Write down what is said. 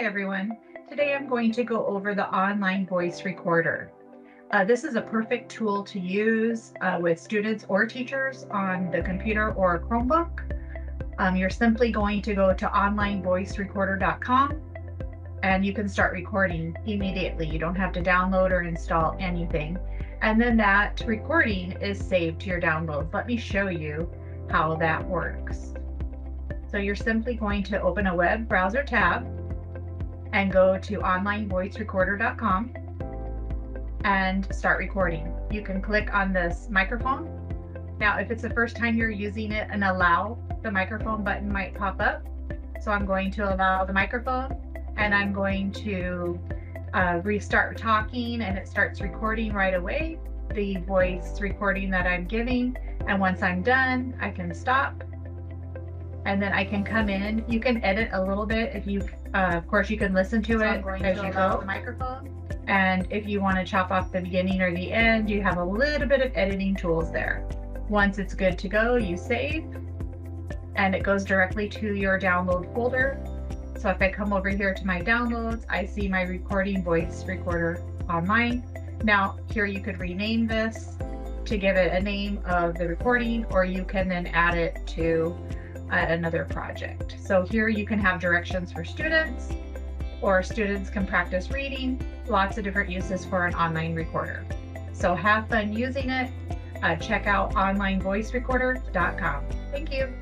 everyone. Today I'm going to go over the online voice recorder. This is a perfect tool to use with students or teachers on the computer or a Chromebook. You're simply going to go to onlinevoicerecorder.com and you can start recording immediately. You don't have to download or install anything. And then that recording is saved to your downloads. Let me show you how that works. So you're simply going to open a web browser tab and go to onlinevoicerecorder.com and start recording. You can click on this microphone. Now, if it's the first time you're using it, an allow the microphone button might pop up. So I'm going to allow the microphone and I'm going to restart talking, and it starts recording right away, the voice recording that I'm giving. And once I'm done, I can stop. And then I can come in. You can edit a little bit if you, of course, you can listen to it as you go. The microphone. And if you want to chop off the beginning or the end, you have a little bit of editing tools there. Once it's good to go, you save, and it goes directly to your download folder. So if I come over here to my downloads, I see my recording voice recorder online. Now here you could rename this to give it a name of the recording, or you can then add it to another project. So here you can have directions for students, or students can practice reading, lots of different uses for an online recorder. So have fun using it. Check out onlinevoicerecorder.com. Thank you.